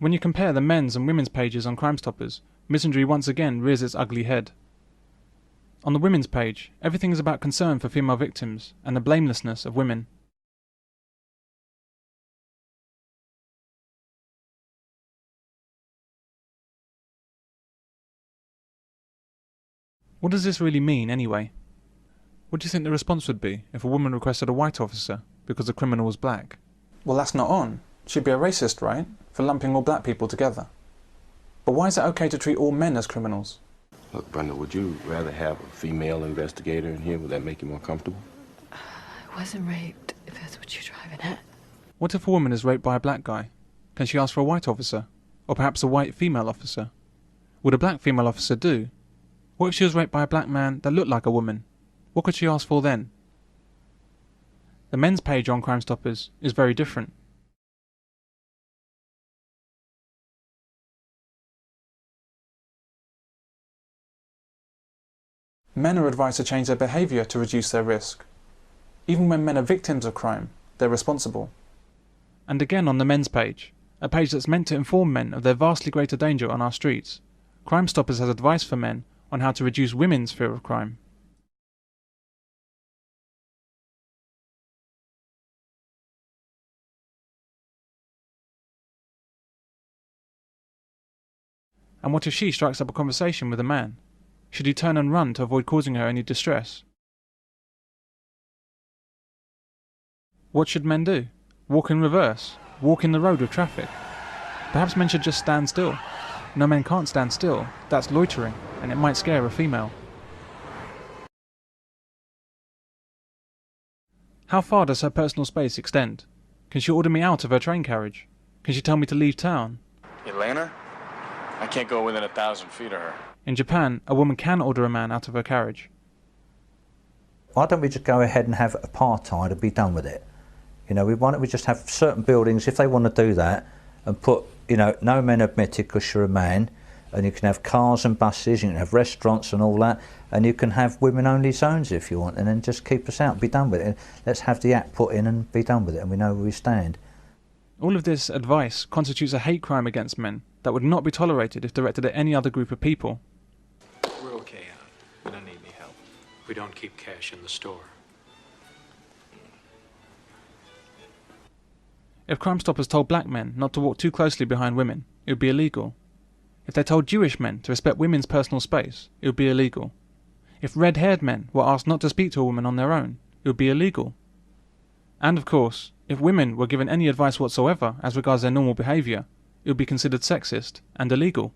When you compare the men's and women's pages on Crime Stoppers, misandry once again rears its ugly head. On the women's page, everything is about concern for female victims and the blamelessness of women. What does this really mean, anyway? What do you think the response would be if a woman requested a white officer because the criminal was black? Well, that's not on. She'd be a racist, right? For lumping all black people together. But why is it okay to treat all men as criminals? Look, Brenda, would you rather have a female investigator in here? Would that make you more comfortable? I wasn't raped, if that's what you're driving at. What if a woman is raped by a black guy? Can she ask for a white officer? Or perhaps a white female officer? Would a black female officer do? What if she was raped by a black man that looked like a woman? What could she ask for then? The men's page on Crime Stoppers is very different. Men are advised to change their behaviour to reduce their risk. Even when men are victims of crime, they're responsible. And again on the men's page, a page that's meant to inform men of their vastly greater danger on our streets, Crime Stoppers has advice for men on how to reduce women's fear of crime. And what if she strikes up a conversation with a man? Should he turn and run to avoid causing her any distress? What should men do? Walk in reverse? Walk in the road with traffic? Perhaps men should just stand still. No, men can't stand still. That's loitering, and it might scare a female. How far does her personal space extend? Can she order me out of her train carriage? Can she tell me to leave town? Elena? I can't go within 1,000 feet of her. In Japan, a woman can order a man out of her carriage. Why don't we just go ahead and have apartheid and be done with it? You know, why don't we just have certain buildings, if they want to do that, and put, you know, no men admitted because you're a man, and you can have cars and buses, you can have restaurants and all that, and you can have women-only zones if you want, and then just keep us out and be done with it. And let's have the act put in and be done with it, and we know where we stand. All of this advice constitutes a hate crime against men that would not be tolerated if directed at any other group of people. We're okay, Anne. We don't need any help. We don't keep cash in the store. If Crime Stoppers told black men not to walk too closely behind women, it would be illegal. If they told Jewish men to respect women's personal space, it would be illegal. If red-haired men were asked not to speak to a woman on their own, it would be illegal. And of course, if women were given any advice whatsoever as regards their normal behaviour, it would be considered sexist and illegal.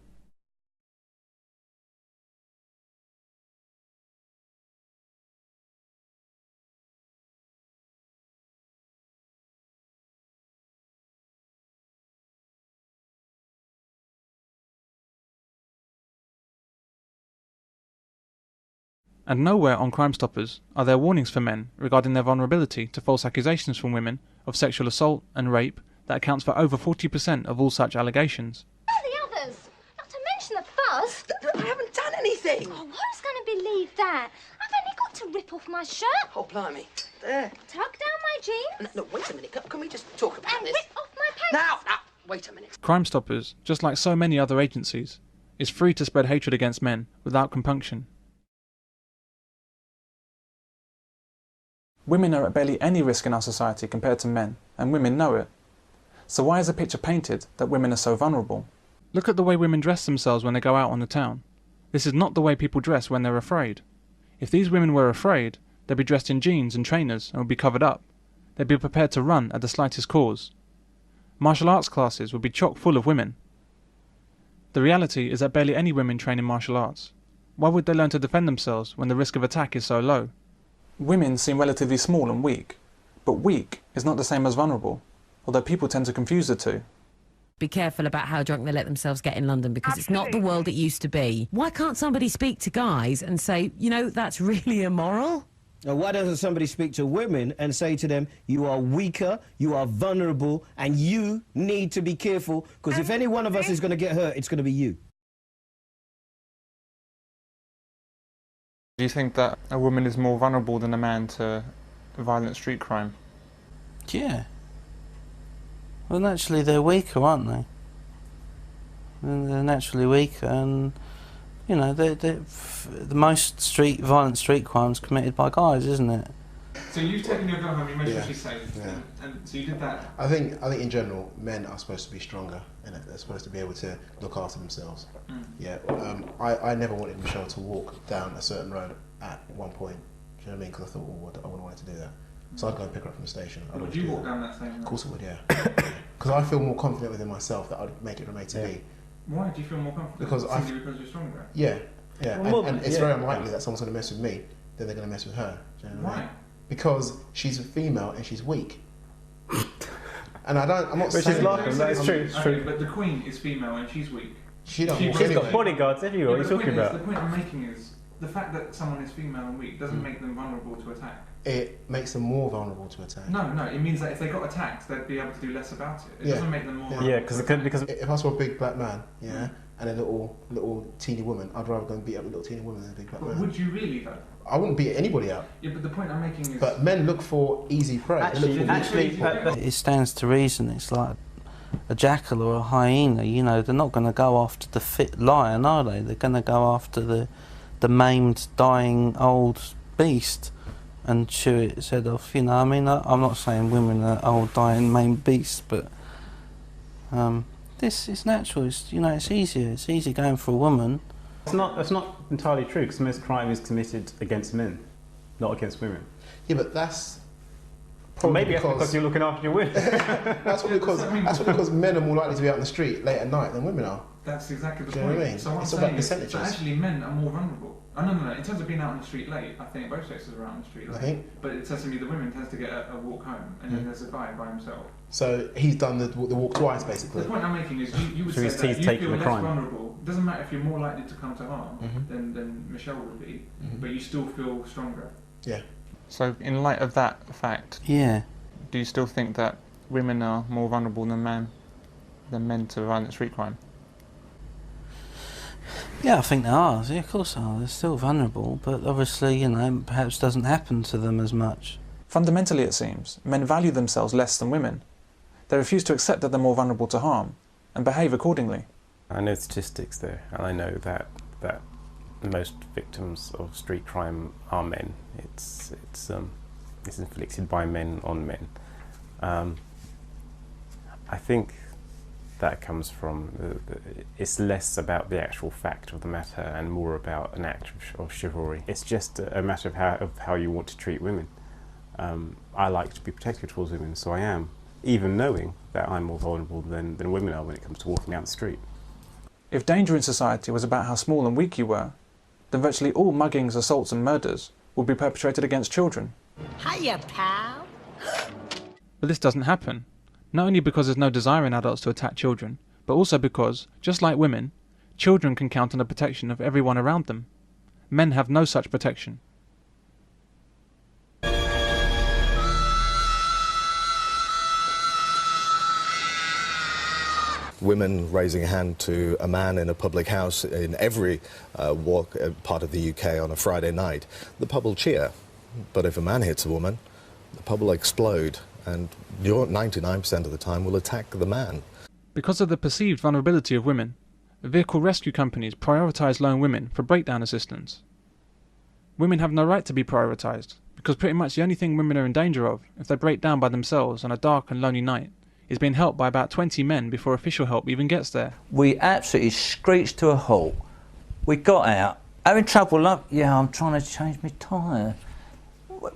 And nowhere on Crime Stoppers are there warnings for men regarding their vulnerability to false accusations from women of sexual assault and rape that accounts for over 40% of all such allegations. The others, not to mention the fuss. I haven't done anything. Oh, who's going to believe that? I've only got to rip off my shirt, Oh, blimey. There. tuck down my jeans, No, wait a minute. Can we just talk about and this? rip off my pants. Now, wait a minute. Crime Stoppers, just like so many other agencies, is free to spread hatred against men without compunction. Women are at barely any risk in our society compared to men, and women know it. So why is the picture painted that women are so vulnerable? Look at the way women dress themselves when they go out on the town. This is not the way people dress when they're afraid. If these women were afraid, they'd be dressed in jeans and trainers and would be covered up. They'd be prepared to run at the slightest cause. Martial arts classes would be chock full of women. The reality is that barely any women train in martial arts. Why would they learn to defend themselves when the risk of attack is so low? Women seem relatively small and weak, but weak is not the same as vulnerable, although people tend to confuse the two. Be careful about how drunk they let themselves get in London, because it's not the world it used to be. Why can't somebody speak to guys and say, you know, that's really immoral? Now, why doesn't somebody speak to women and say to them, you are weaker, you are vulnerable, and you need to be careful, because if any one of us is going to get hurt, it's going to be you. Do you think that a woman is more vulnerable than a man to violent street crime? Yeah. Well, naturally, they're weaker, aren't they? and they're naturally weaker, and you know, the most violent street crimes committed by guys, isn't it? So you've taken your girl home, you made sure she's safe, and so you did that. I think in general, men are supposed to be stronger, innit? They're supposed to be able to look after themselves. Yeah. I never wanted Michelle to walk down a certain road at one point. Do you know what I mean? Because I thought, I wouldn't want her to do that. So I'd go and pick her up from the station. Would you walk down that same road? Of course I would, yeah. Because I feel more confident within myself that I'd make it remain to be. Why do you feel more confident? Because you're stronger. Yeah. And it's very unlikely that someone's going to mess with me, then they're going to mess with her. Do you know what I mean? Because she's a female and she's weak. And I'm not saying... She's laughing, that is true, it's true. But the Queen is female and she's weak. She's got bodyguards everywhere, what are you talking about? The point I'm making is, the fact that someone is female and weak doesn't make them vulnerable to attack. It makes them more vulnerable to attack. No, it means that if they got attacked, they'd be able to do less about it. It doesn't make them more vulnerable. Yeah, because if I saw a big black man, and a little teeny woman, I'd rather go and beat up a little teeny woman than a big black man. Would you really though? I wouldn't beat anybody up. Yeah, but the point I'm making is... But men look for easy prey. It stands to reason. It's like a jackal or a hyena. You know, they're not going to go after the fit lion, are they? They're going to go after the maimed, dying old beast and chew its head off. You know, I mean, I'm not saying women are old, dying, maimed beasts, but this is natural. It's, you know, it's easier. It's easy going for a woman. That's not entirely true, because most crime is committed against men, not against women. Yeah, but that's probably because you're looking after your women. that's probably because men are more likely to be out in the street late at night than women are. That's exactly the point. What I mean? So it's about percentages. So actually men are more vulnerable. Oh, no. In terms of being out on the street late, I think both sexes are out on the street late. But it says to me the women tends to get a walk home, and then there's a guy by himself. So he's done the walk twice, basically. The point I'm making is you would say that you feel less vulnerable. It doesn't matter if you're more likely to come to harm than Michelle would be, but you still feel stronger. Yeah. So in light of that fact, do you still think that women are more vulnerable than men to violent street crime? Yeah, I think they are. Yeah, of course they are. They're still vulnerable, but obviously, you know, perhaps doesn't happen to them as much. Fundamentally, it seems, men value themselves less than women. They refuse to accept that they're more vulnerable to harm, and behave accordingly. I know statistics there, and I know that most victims of street crime are men. It's inflicted by men on men. I think that comes from it's less about the actual fact of the matter and more about an act of chivalry. It's just a matter of how you want to treat women. I like to be protective towards women, so I am, even knowing that I'm more vulnerable than women are when it comes to walking down the street. If danger in society was about how small and weak you were, then virtually all muggings, assaults and murders would be perpetrated against children. Hiya, pal. But this doesn't happen. Not only because there's no desire in adults to attack children, but also because, just like women, children can count on the protection of everyone around them. Men have no such protection. Women raising a hand to a man in a public house in every part of the UK on a Friday night, the pub will cheer. But if a man hits a woman, the pub will explode, and 99% of the time will attack the man. Because of the perceived vulnerability of women, vehicle rescue companies prioritise lone women for breakdown assistance. Women have no right to be prioritised, because pretty much the only thing women are in danger of, if they break down by themselves on a dark and lonely night, is being helped by about 20 men before official help even gets there. We absolutely screeched to a halt. We got out, having trouble, I'm trying to change my tyre.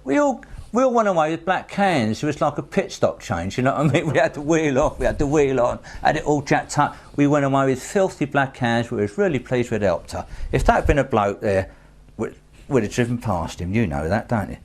We all went away with black cans. It was like a pit stop change, you know what I mean? We had to wheel off, we had to wheel on, had it all jacked up. We went away with filthy black cans. We was really pleased we'd helped her. If that had been a bloke there, we'd have driven past him. You know that, don't you?